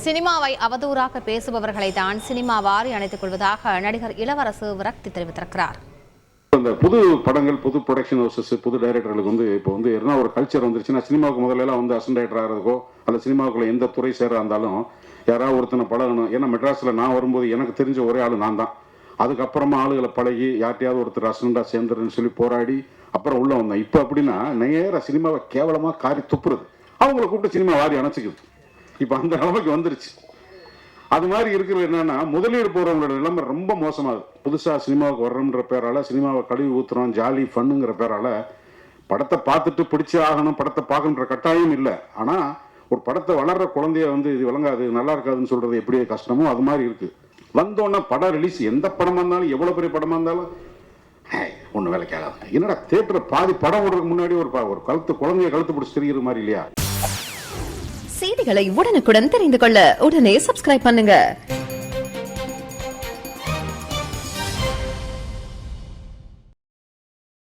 சினிமாவை அவதூறாக பேசுபவர்களை தான் சினிமா வாரி அணைத்துக் கொள்வதாக நடிகர் இளவரசு விரக்தி தெரிவித்திருக்கிறார். இந்த புது படங்கள், புது ப்ரொடக்ஷன் ஹவுசஸ், புது டைரக்டர்களுக்கு இப்போ என்ன ஒரு கல்ச்சர் வந்துருச்சுன்னா, சினிமாவுக்கு முதல்ல எல்லாம் அசிஸ்டன்ட் டைரக்டர் ஆகிறதுக்கோ அல்ல சினிமாவுக்குள்ள எந்த துறை சேர இருந்தாலும் யாராவது ஒருத்தனை பழகணும். ஏன்னா மெட்ராஸில் நான் வரும்போது எனக்கு தெரிஞ்ச ஒரே ஆள் நான் தான். அதுக்கப்புறமா ஆளுகளை பழகி யார்ட்டையாவது ஒருத்தர் அசிஸ்டண்டாக சேர்ந்துருன்னு சொல்லி போராடி அப்புறம் உள்ள வந்தேன். இப்போ அப்படின்னா நேர சினிமாவை கேவலமாக காரி துப்புறது, அவங்கள கூப்பிட்டு சினிமா வாரி அணைச்சிக்குது. இப்போ அந்த நிலைமைக்கு வந்துருச்சு. அது மாதிரி இருக்கிறது என்னன்னா, முதலீடு போறவங்களோட நிலைமை ரொம்ப மோசமாகுது. புதுசா சினிமாவுக்கு வர்றோம்ன்ற பேரால சினிமாவை கழுவி ஊத்துறோம், ஜாலி ஃபன்னுங்கிற பேரால படத்தை பார்த்துட்டு பிடிச்சே ஆகணும், படத்தை பார்க்கணுன்ற கட்டாயம் இல்லை. ஆனா ஒரு படத்தை வளர்ற குழந்தைய இது விளங்காது, நல்லா இருக்காதுன்னு சொல்றது எப்படி கஷ்டமோ அது மாதிரி இருக்கு. வந்தோன்னா படம் ரிலீஸ், எந்த படமா இருந்தாலும் எவ்வளவு பெரிய படமா இருந்தாலும் ஒண்ணு வேலைக்கு ஆகாது. என்னடா தியேட்டர் பாதி படம் ஓடுறதுக்கு முன்னாடி ஒரு குழந்தைய கழுத்து பிடிச்சி தெரிகிற மாதிரி இல்லையா? செய்திகளை உடனுக்குடன் தெரிந்து கொள்ள உடனே சப்ஸ்கிரைப் பண்ணுங்க.